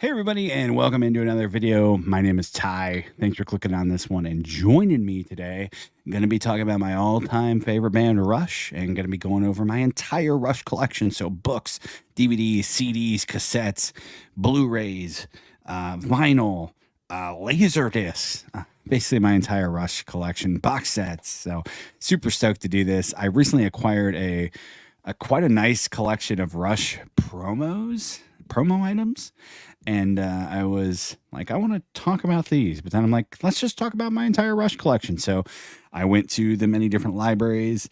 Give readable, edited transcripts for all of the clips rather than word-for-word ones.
Hey everybody, and welcome into another video. My name is Ty. Thanks for clicking on this one and joining me today. I'm going to be talking about my all-time favorite band, Rush, and going to be going over my entire Rush collection. So books, DVDs, CDs, cassettes, Blu-rays, vinyl, LaserDisc, basically my entire Rush collection, box sets. So super stoked to do this. I recently acquired a quite a nice collection of Rush promo items. And I was like, I want to talk about these. But then I'm like, let's just talk about my entire Rush collection. So I went to the many different libraries,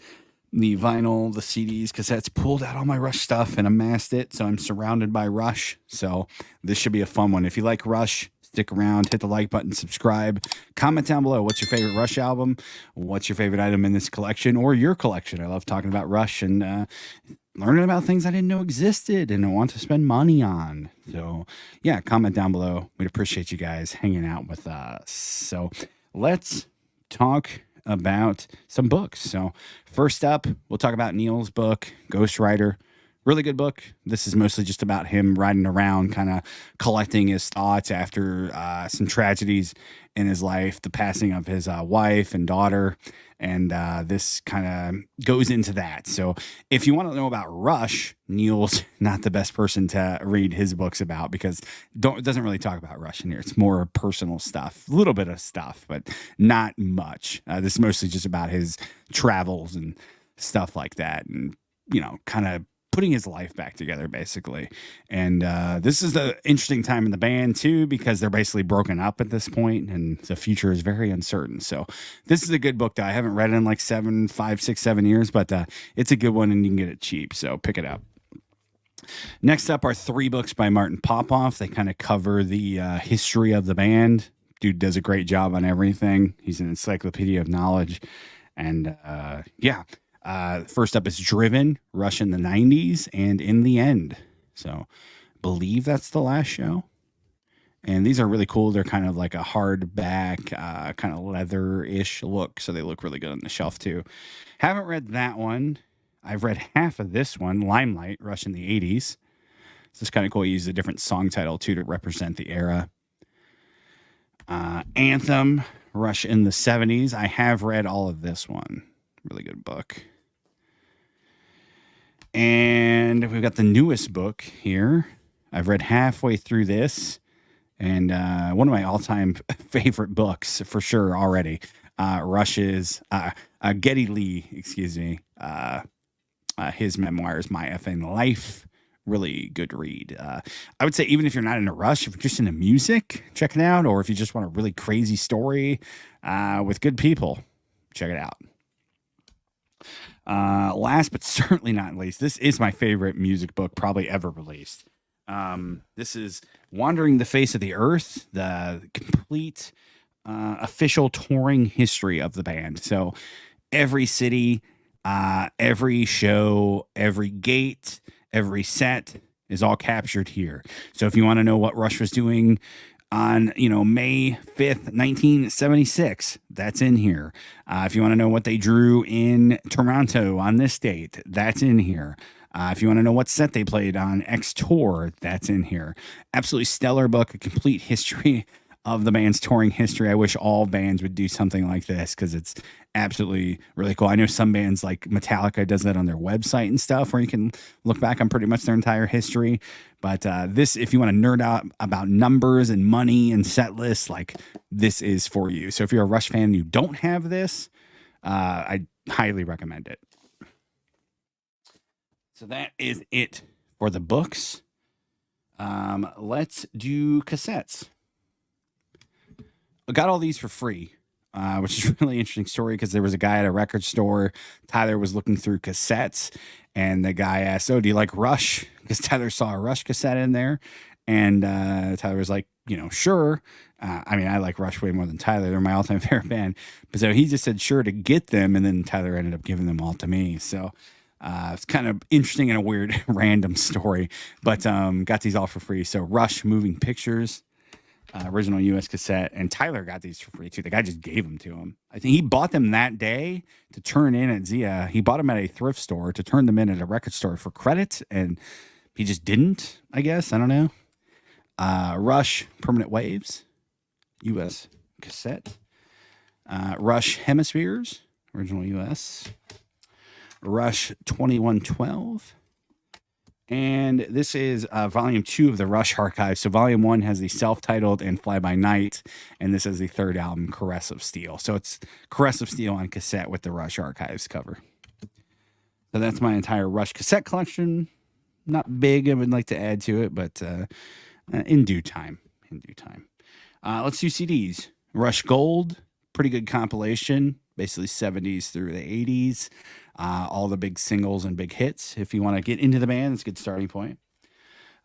the vinyl, the CDs, cassettes, pulled out all my Rush stuff and amassed it. So I'm surrounded by Rush. So this should be a fun one. If you like Rush, stick around, hit the like button, subscribe, comment down below. What's your favorite Rush album? What's your favorite item in this collection or your collection? I love talking about Rush and learning about things I didn't know existed and I want to spend money on. So yeah, comment down below. We'd appreciate you guys hanging out with us. So let's talk about some books. So first up, we'll talk about Neil's book, Ghost Rider. Really good book. This is mostly just about him riding around, kind of collecting his thoughts after some tragedies in his life, the passing of his wife and daughter. And this kind of goes into that. So if you want to know about Rush, Neil's not the best person to read his books about because it doesn't really talk about Rush in here. It's more personal stuff, a little bit of stuff, but not much. This is mostly just about his travels and stuff like that. And, you know, kind of putting his life back together, basically. And this is the interesting time in the band, too, because they're basically broken up at this point, and the future is very uncertain. So this is a good book that I haven't read in like 5, 6, 7 years, but it's a good one, and you can get it cheap, so pick it up. Next up are 3 books by Martin Popoff. They kind of cover the history of the band. Dude does a great job on everything. He's an encyclopedia of knowledge. And yeah. First up is Driven, Rush in the 90s, and In the End. So believe that's the last show. And these are really cool. They're kind of like a hardback, kind of leather-ish look. So they look really good on the shelf too. Haven't read that one. I've read half of this one, Limelight, Rush in the 80s. So it's kind of cool. He used a different song title too to represent the era. Anthem, Rush in the 70s. I have read all of this one. Really good book. And we've got the newest book here. I've read halfway through this. And one of my all-time favorite books, for sure, already. Rush's, Geddy Lee, excuse me. His memoirs, My Effing Life. Really good read. I would say even if you're not in a Rush, if you're just into music, check it out. Or if you just want a really crazy story with good people, check it out. Last but certainly not least, this is my favorite music book probably ever released. This is Wandering the Face of the Earth, the complete official touring history of the band. So every city, every show, every gate, every set is all captured here. So if you want to know what Rush was doing on, May 5th, 1976, that's in here. If you want to know what they drew in Toronto on this date, that's in here. If you want to know what set they played on X Tour, that's in here. Absolutely stellar book, a complete history of the band's touring history. I wish all bands would do something like this because it's absolutely really cool. I know some bands like Metallica does that on their website and stuff where you can look back on pretty much their entire history. But this, if you want to nerd out about numbers and money and set lists, like this is for you. So if you're a Rush fan and you don't have this, I highly recommend it. So that is it for the books. Let's do cassettes. I got all these for free, which is a really interesting story because there was a guy at a record store. Tyler was looking through cassettes, and the guy asked, "Oh, do you like Rush?" Because Tyler saw a Rush cassette in there, and Tyler was like, sure. I like Rush way more than Tyler. They're my all-time favorite band. But so he just said sure to get them, and then Tyler ended up giving them all to me. So it's kind of interesting and a weird random story, but got these all for free. So Rush Moving Pictures. Original US cassette, and Tyler got these for free too. The guy just gave them to him. I think he bought them that day to turn in at Zia. He bought them at a thrift store to turn them in at a record store for credit, and he just didn't, I guess. I don't know. Rush Permanent Waves, U.S. cassette. Rush Hemispheres, original U.S. Rush 2112. And this is volume 2 of the Rush archive. So volume 1 has the self-titled and Fly By Night, and this is the third album, Caress of Steel. So it's Caress of Steel on cassette with the Rush archives cover. So that's my entire Rush cassette collection. Not big, I would like to add to it, but in due time. In due time. Let's do CDs. Rush Gold, pretty good compilation, basically 70s through the 80s. All the big singles and big hits. If you want to get into the band, it's a good starting point.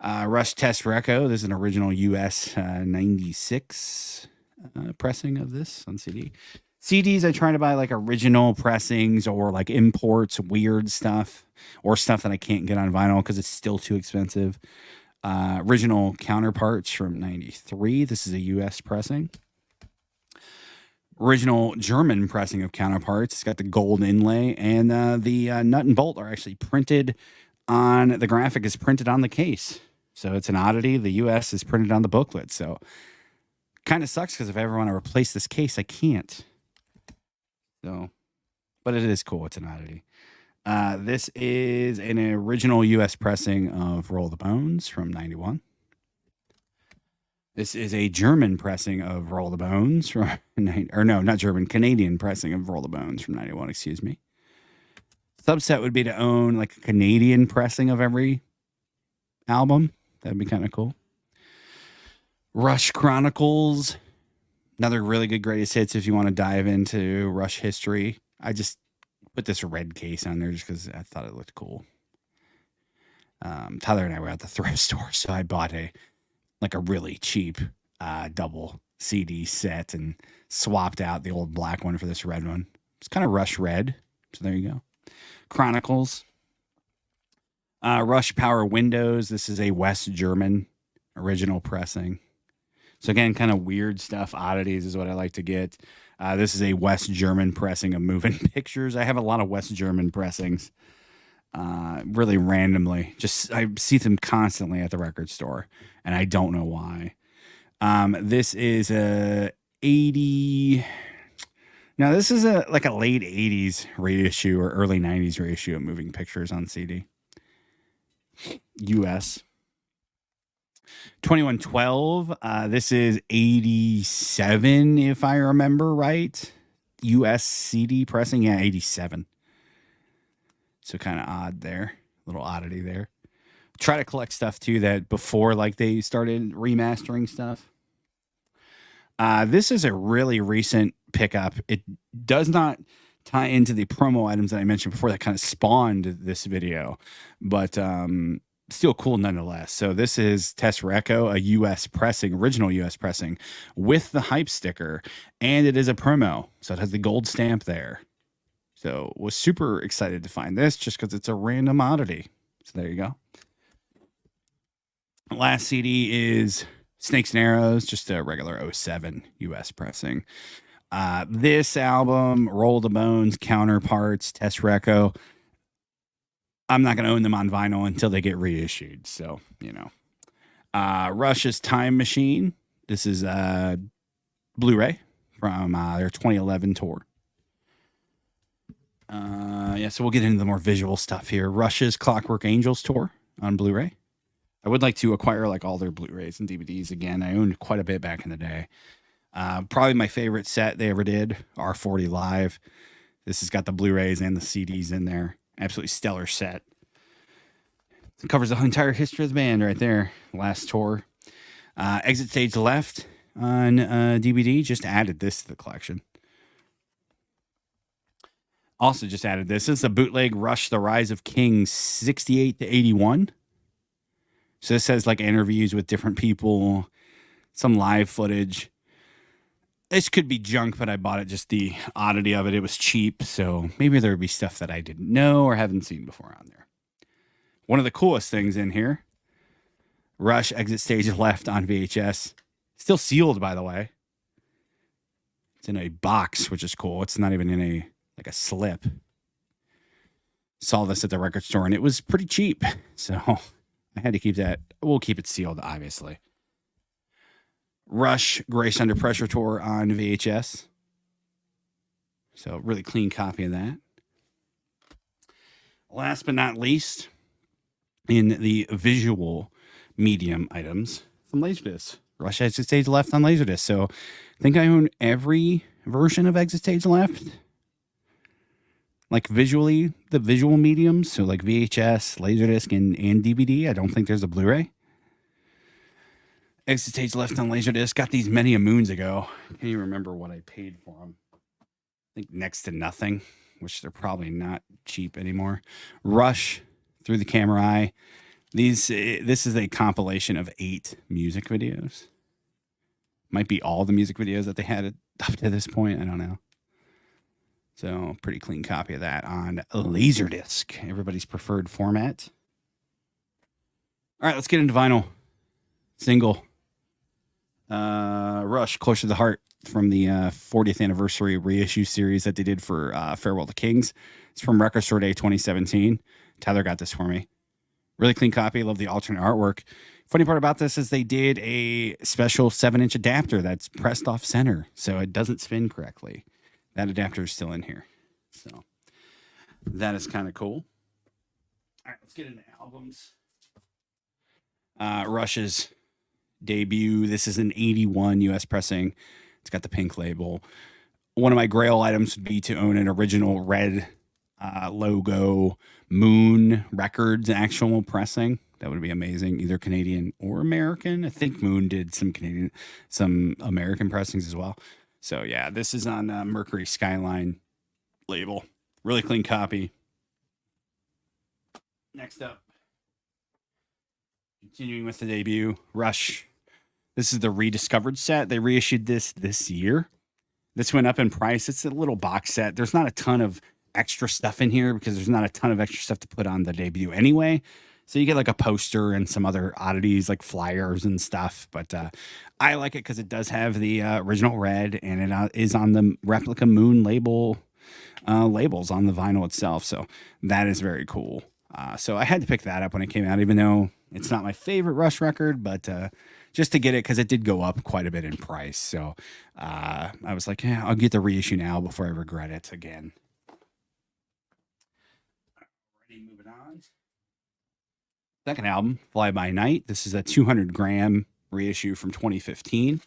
Rush Test Reco. This is an original US 96 pressing of this on CD. CDs, I try to buy like original pressings or like imports, weird stuff, or stuff that I can't get on vinyl because it's still too expensive. Original Counterparts from 93. This is a US pressing. Original German pressing of Counterparts. It's got the gold inlay, and the nut and bolt are actually printed on, the graphic is printed on the case. So it's an oddity. The US is printed on the booklet. So kind of sucks because if I ever want to replace this case, I can't. So, but it is cool. It's an oddity. This is an original US pressing of Roll the Bones from 91. This is a German pressing of Roll the Bones from not German, Canadian pressing of Roll the Bones from 91, excuse me. Subset would be to own like a Canadian pressing of every album. That'd be kind of cool. Rush Chronicles, another really good greatest hits if you want to dive into Rush history. I just put this red case on there just because I thought it looked cool. Tyler and I were at the thrift store, so I bought a really cheap double CD set and swapped out the old black one for this red one. It's kind of Rush red. So there you go. Chronicles. Rush Power Windows. This is a West German original pressing. So again, kind of weird stuff. Oddities is what I like to get. This is a West German pressing of Moving Pictures. I have a lot of West German pressings. Really randomly. Just I see them constantly at the record store, and I don't know why. This is a 80. Now this is a late 80s reissue or early 90s reissue of Moving Pictures on CD. US 2112. This is 87 if I remember right. US CD pressing, yeah, 87. So kind of odd there. Little oddity there. Try to collect stuff too that before like they started remastering stuff. This is a really recent pickup. It does not tie into the promo items that I mentioned before that kind of spawned this video, but still cool nonetheless. So this is Test Reco, a US pressing, original US pressing with the hype sticker, and it is a promo. So it has the gold stamp there. So was super excited to find this just because it's a random oddity. So there you go. Last CD is Snakes and Arrows, just a regular 07 US pressing. This album, Roll the Bones, Counterparts, Test Reco, I'm not going to own them on vinyl until they get reissued. So, you know. Rush's Time Machine. This is Blu-ray from their 2011 tour. So we'll get into the more visual stuff here. Rush's Clockwork Angels tour on Blu-ray. I would like to acquire like all their Blu-rays and DVDs again. I owned quite a bit back in the day. Probably my favorite set they ever did, R40 Live. This has got the Blu-rays and the CDs in there. Absolutely stellar set. It covers the entire history of the band right there. Last tour. Exit Stage Left on DVD. Just added this to the collection. Also just added this. This is a bootleg Rush The Rise of Kings 68 to 81. So this has like interviews with different people, some live footage. This could be junk, but I bought it just the oddity of it. It was cheap, so maybe there would be stuff that I didn't know or haven't seen before on there. One of the coolest things in here, Rush Exit Stage Left on VHS. Still sealed, by the way. It's in a box, which is cool. It's not even in a slip. Saw this at the record store, and it was pretty cheap. So I had to keep that. We'll keep it sealed, obviously. Rush Grace Under Pressure tour on VHS. So really clean copy of that. Last but not least, in the visual medium items, some LaserDisc. Rush Exit Stage Left on LaserDisc. So I think I own every version of Exit Stage Left. Like visually, the visual mediums. So like VHS, LaserDisc, and DVD. I don't think there's a Blu-ray. Exit Stage Left on LaserDisc. Got these many a moons ago. I can't even remember what I paid for them. I think next to nothing, which they're probably not cheap anymore. Rush, Through the Camera Eye. This is a compilation of 8 music videos. Might be all the music videos that they had up to this point. I don't know. So pretty clean copy of that on LaserDisc, everybody's preferred format. All right, let's get into vinyl. Single. Rush, Closer to the Heart, from the 40th anniversary reissue series that they did for Farewell to Kings. It's from Record Store Day 2017. Tyler got this for me. Really clean copy. Love the alternate artwork. Funny part about this is they did a special 7-inch adapter that's pressed off center, so it doesn't spin correctly. That adapter is still in here. So that is kind of cool. All right, let's get into albums. Rush's debut. This is an 81 US pressing. It's got the pink label. One of my grail items would be to own an original red logo Moon Records actual pressing. That would be amazing, either Canadian or American. I think Moon did some American pressings as well. So yeah, this is on Mercury Skyline label. Really clean copy. Next up, continuing with the debut, Rush. This is the rediscovered set. They reissued this year. This went up in price. It's a little box set. There's not a ton of extra stuff in here because there's not a ton of extra stuff to put on the debut anyway. So you get like a poster and some other oddities like flyers and stuff. But I like it because it does have the original red, and it is on the replica Moon label labels on the vinyl itself. So that is very cool. So I had to pick that up when it came out, even though it's not my favorite Rush record, but just to get it because it did go up quite a bit in price. So I was like, yeah, I'll get the reissue now before I regret it again. Alrighty, moving on. Second album, Fly By Night. This is a 200-gram reissue from 2015.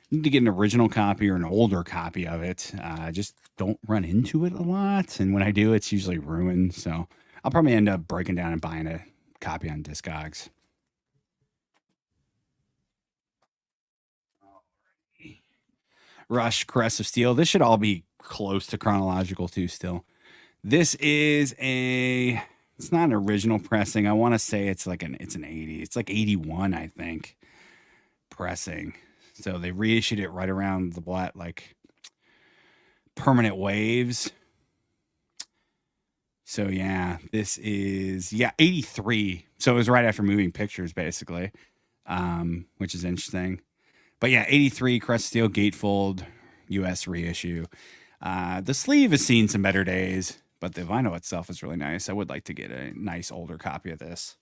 You need to get an original copy or an older copy of it. Just don't run into it a lot. And when I do, it's usually ruined. So I'll probably end up breaking down and buying a copy on Discogs. Rush, Caress of Steel. This should all be close to chronological too still. This is it's not an original pressing. I want to say it's an 80. It's like 81, I think, pressing. So they reissued it right around the like Permanent Waves. So yeah, this is 83. So it was right after Moving Pictures, basically, which is interesting. But yeah, 83 Crest Steel Gatefold US reissue. The sleeve has seen some better days, but the vinyl itself is really nice. I would like to get a nice older copy of this.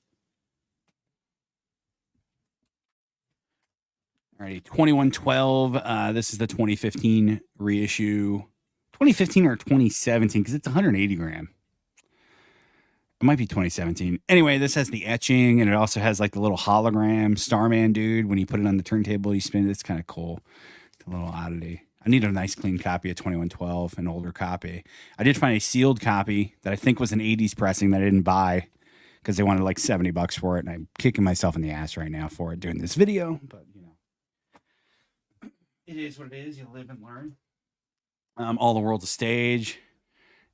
Alrighty, 2112. This is the 2015 reissue. 2015 or 2017, because it's 180 gram. It might be 2017. Anyway, this has the etching, and it also has like the little hologram Starman dude. When you put it on the turntable, you spin it. It's kind of cool. It's a little oddity. I need a nice clean copy of 2112, an older copy. I did find a sealed copy that I think was an 80s pressing that I didn't buy because they wanted like $70 for it, and I'm kicking myself in the ass right now for it doing this video. But you know, it is what it is. You live and learn. All the World's a Stage.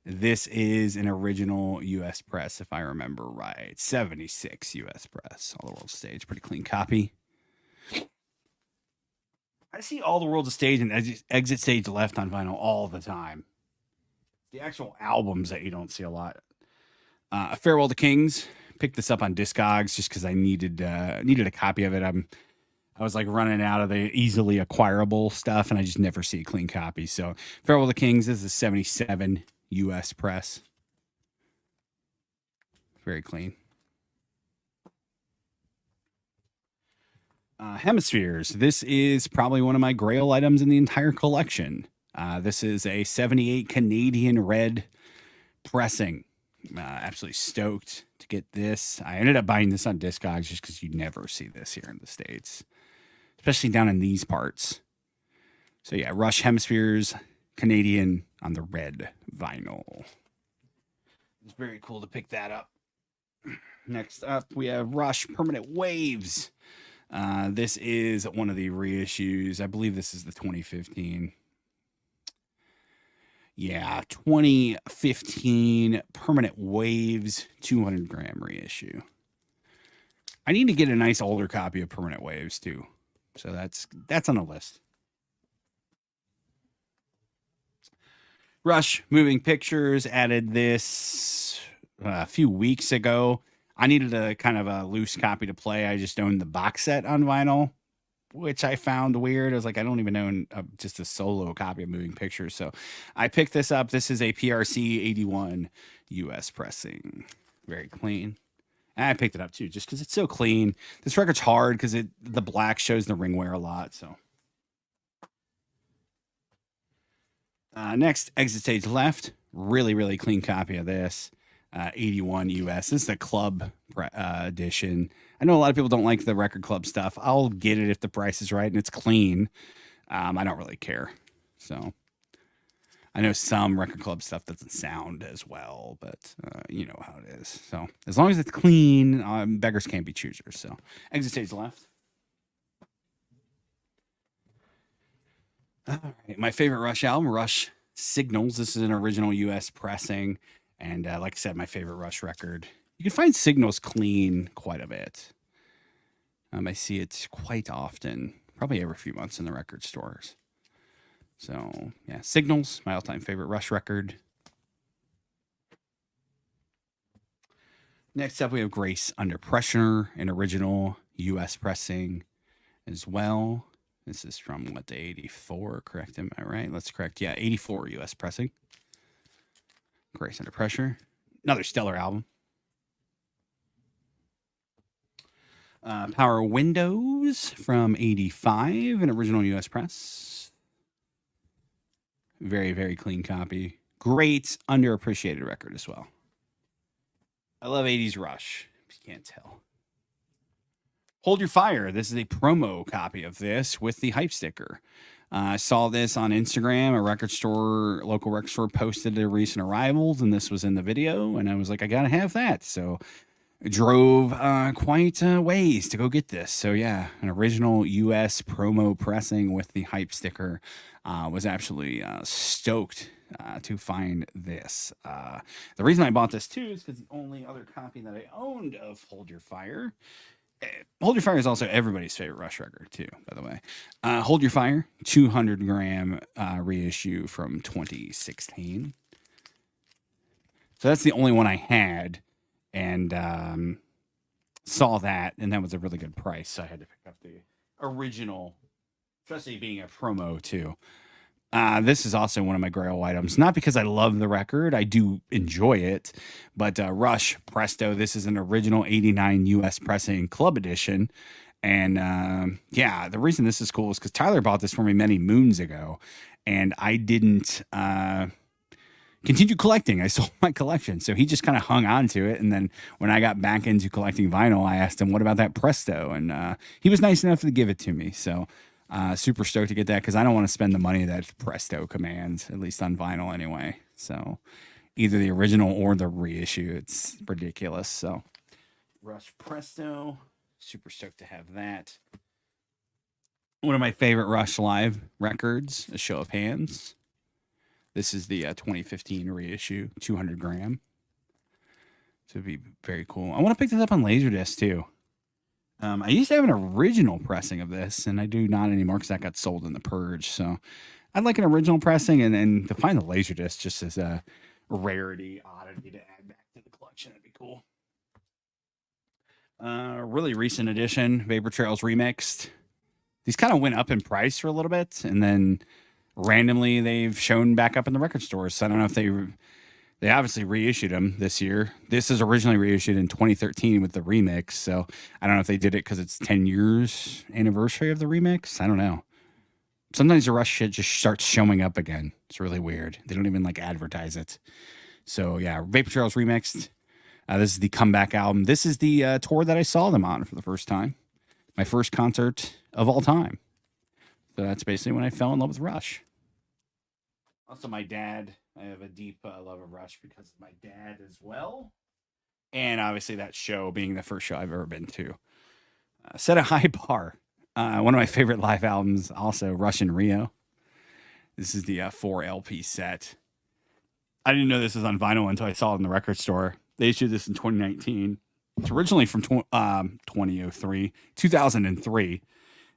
This is an original U.S. press, if I remember right. 76 U.S. press. All the World's a Stage. Pretty clean copy. I see All the World's a Stage and Exit Stage Left on vinyl all the time. The actual albums that you don't see a lot. Farewell to Kings. Picked this up on Discogs just because I needed a copy of it. I was like running out of the easily acquirable stuff, and I just never see a clean copy. So Farewell to Kings is a 77 U.S. press. Very clean. Hemispheres. This is probably one of my grail items in the entire collection. This is a 78 Canadian red pressing. Absolutely stoked to get this. I ended up buying this on Discogs just because you never see this here in the States, especially down in these parts. So yeah, Rush Hemispheres Canadian on the red vinyl. It's very cool to pick that up. Next up, we have Rush Permanent Waves. This is one of the reissues. I believe this is the 2015. Yeah, 2015 Permanent Waves 200 gram reissue. I need to get a nice older copy of Permanent Waves too. So that's on the list. Rush Moving Pictures added this a few weeks ago. I needed a kind of a loose copy to play. I just owned the box set on vinyl, which I found weird. I was like, I don't even own just a solo copy of Moving Pictures. So I picked this up. This is a PRC 81 US pressing. Very clean. And I picked it up too, just because it's so clean. This record's hard because the black shows the ring wear a lot. So next, Exit Stage Left. Really, really clean copy of this. 81 US. This is the club edition. I know a lot of people don't like the record club stuff. I'll get it if the price is right and it's clean. I don't really care. So I know some record club stuff doesn't sound as well, but you know how it is. So as long as it's clean, beggars can't be choosers. So Exit Stage Left. All right, my favorite Rush album, Rush Signals. This is an original US pressing. And like I said, my favorite Rush record. You can find Signals clean quite a bit. I see it quite often, probably every few months in the record stores. So yeah, Signals, my all-time favorite Rush record. Next up, we have Grace Under Pressure, an original US pressing as well. This is from what, the 84, correct? Am I right? Let's correct. Yeah, 84 US pressing. Grace Under Pressure. Another stellar album. Power Windows from 85, an original US press. Very, very clean copy. Great underappreciated record as well. I love 80s Rush, if you can't tell. Hold Your Fire. This is a promo copy of this with the hype sticker. I saw this on Instagram. A record store, local record store, posted their recent arrivals, and this was in the video. And I was like, I gotta have that. So I drove quite a ways to go get this. So yeah, an original US promo pressing with the hype sticker. Was absolutely stoked to find this. The reason I bought this too is because the only other copy that I owned of Hold Your Fire. Hold Your Fire is also everybody's favorite Rush record, too, by the way. Hold Your Fire, 200 gram reissue from 2016. So that's the only one I had, and saw that, and that was a really good price. So I had to pick up the original, especially being a promo, too. This is also one of my grail items, not because I love the record. I do enjoy it, but Rush Presto. This is an original 89 US pressing club edition. And yeah, the reason this is cool is because Tyler bought this for me many moons ago, and I didn't continue collecting. I sold my collection. So he just kind of hung on to it. And then when I got back into collecting vinyl, I asked him, what about that Presto? And he was nice enough to give it to me. So super stoked to get that because I don't want to spend the money that Presto commands, at least on vinyl anyway. So either the original or the reissue. It's ridiculous. So Rush Presto, super stoked to have that. One of my favorite Rush live records, A Show of Hands. This is the 2015 reissue, 200 gram. So it'd be very cool. I want to pick this up on LaserDisc too. I used to have an original pressing of this, and I do not anymore because that got sold in the Purge. So I'd like an original pressing, and to find the LaserDisc just as a rarity, oddity to add back to the collection, that'd be cool. Really recent edition, Vapor Trails Remixed. These kind of went up in price for a little bit, and then randomly they've shown back up in the record stores. So I don't know if They obviously reissued them this year. This is originally reissued in 2013 with the remix. So I don't know if they did it because it's 10 years anniversary of the remix. I don't know. Sometimes the Rush shit just starts showing up again. It's really weird. They don't even like advertise it. So yeah, Vapor Trails remixed. This is the comeback album. This is the tour that I saw them on for the first time. My first concert of all time. So that's basically when I fell in love with Rush. Also, my dad. I have a deep love of Rush because of my dad as well. And obviously that show being the first show I've ever been to. Set a high bar. One of my favorite live albums, also Rush in Rio. This is the 4 LP set. I didn't know this was on vinyl until I saw it in the record store. They issued this in 2019. It's originally from 2003.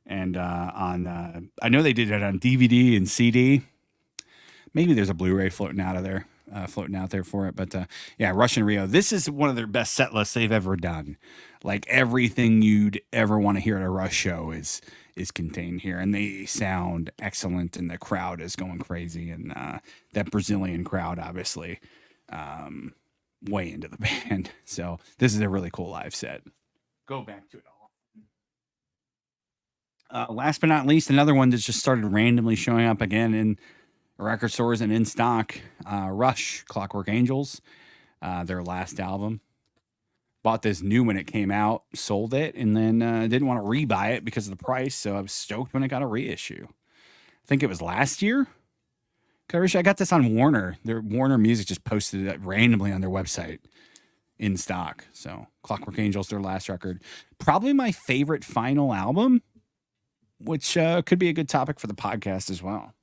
And I know they did it on DVD and CD. Maybe there's a Blu-ray floating out there for it. But yeah, Rush in Rio. This is one of their best set lists they've ever done. Like everything you'd ever want to hear at a Rush show is contained here, and they sound excellent, and the crowd is going crazy, and that Brazilian crowd, obviously, way into the band. So this is a really cool live set. Go back to it all. Last but not least, another one that's just started randomly showing up again in record stores and in stock. Rush, Clockwork Angels, their last album. Bought this new when it came out, sold it, and then didn't want to rebuy it because of the price. So I was stoked when it got a reissue. I think it was last year. I got this on Warner. Their Warner Music just posted it randomly on their website in stock. So Clockwork Angels, their last record. Probably my favorite final album, which could be a good topic for the podcast as well.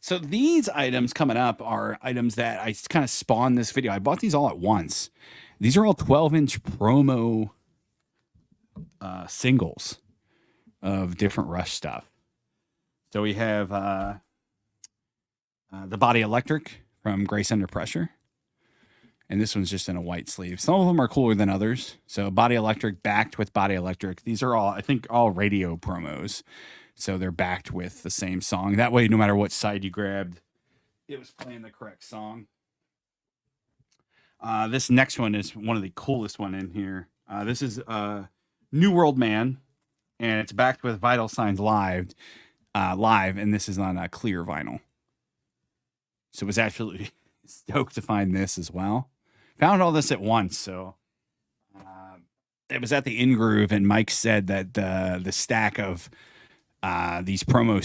So these items coming up are items that I kind of spawned this video. I bought these all at once. These are all 12-inch promo singles of different Rush stuff. So we have The Body Electric from Grace Under Pressure. And this one's just in a white sleeve. Some of them are cooler than others. So Body Electric, backed with Body Electric. These are all, I think, all radio promos. So they're backed with the same song. That way, no matter what side you grabbed, it was playing the correct song. This next one is one of the coolest one in here. This is New World Man, and it's backed with Vital Signs live, and this is on a clear vinyl. So I was absolutely stoked to find this as well. Found all this at once, so it was at the In Groove, and Mike said that the stack of these promo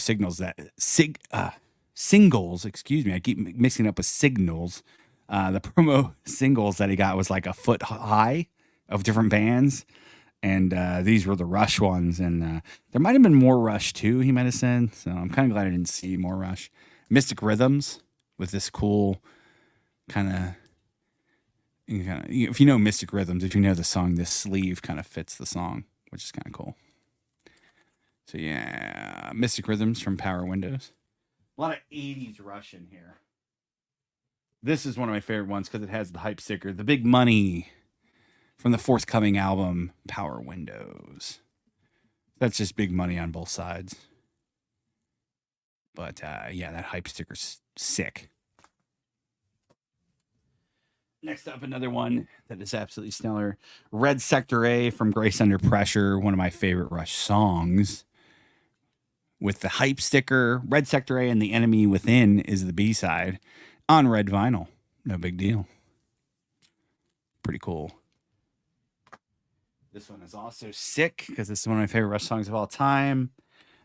singles, excuse me, I keep mixing up with signals. The promo singles that he got was like a foot high of different bands. And these were the Rush ones. And there might have been more Rush too, he might have said. So I'm kind of glad I didn't see more Rush. Mystic Rhythms with this cool kind of, if you know Mystic Rhythms, if you know the song, this sleeve kind of fits the song, which is kind of cool. So yeah, Mystic Rhythms from Power Windows. A lot of 80s Rush in here. This is one of my favorite ones because it has the hype sticker. The Big Money from the forthcoming album, Power Windows. That's just Big Money on both sides. But yeah, that hype sticker's sick. Next up, another one that is absolutely stellar. Red Sector A from Grace Under Pressure, one of my favorite Rush songs. With the hype sticker, Red Sector A and The Enemy Within is the B-side. On red vinyl. No big deal. Pretty cool. This one is also sick because this is one of my favorite Rush songs of all time.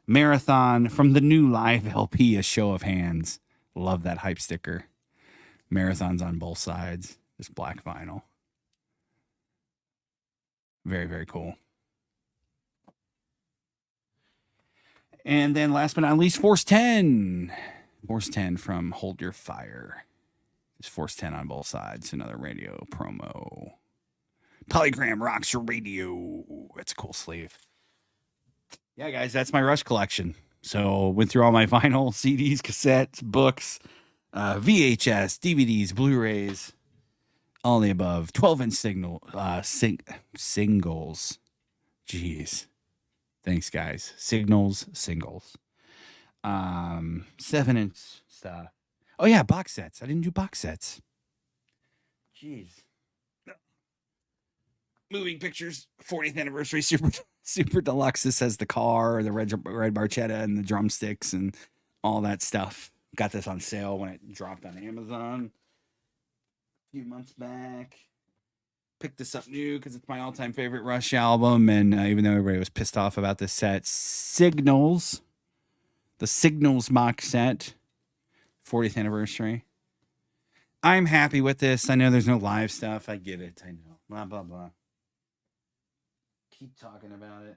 Marathon from the new live LP, A Show of Hands. Love that hype sticker. Marathon's on both sides. Just black vinyl. Very, very cool. And then last but not least, Force 10. Force 10 from Hold Your Fire. There's Force 10 on both sides. Another radio promo. Polygram rocks your radio. That's a cool sleeve. Yeah, guys, that's my Rush collection. So went through all my vinyl, CDs, cassettes, books, VHS, DVDs, Blu-rays, all the above. 12-inch singles. Jeez. Thanks, guys. Singles. 7-inch stuff. Oh, yeah, box sets. I didn't do box sets. Jeez. Moving pictures, 40th anniversary super deluxe. This has the car, the red barchetta, and the drumsticks, and all that stuff. Got this on sale when it dropped on Amazon a few months back. Picked this up new because it's my all-time favorite Rush album, and even though everybody was pissed off about this set, Signals, the Signals box set, 40th anniversary. I'm happy with this. I know there's no live stuff. I get it. I know. Blah, blah, blah. Keep talking about it.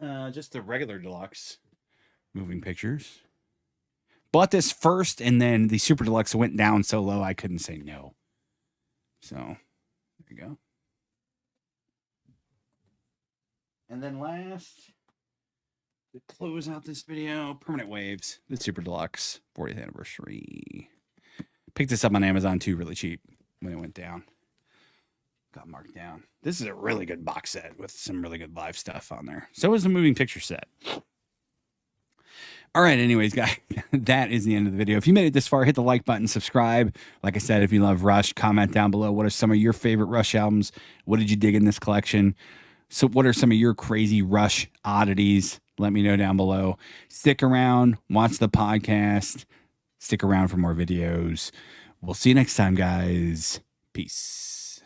Alrighty. Just the regular deluxe moving pictures. Bought this first, and then the super deluxe went down so low I couldn't say no. So, there you go. And then last, to close out this video, Permanent Waves, the super deluxe 40th anniversary. Picked this up on Amazon too, really cheap when it went down. Got marked down. This is a really good box set with some really good live stuff on there. So is the moving picture set. All right, anyways, guys, that is the end of the video. If you made it this far, hit the like button, subscribe. Like I said, if you love Rush, comment down below. What are some of your favorite Rush albums? What did you dig in this collection? So what are some of your crazy Rush oddities? Let me know down below. Stick around, watch the podcast. Stick around for more videos. We'll see you next time, guys. Peace.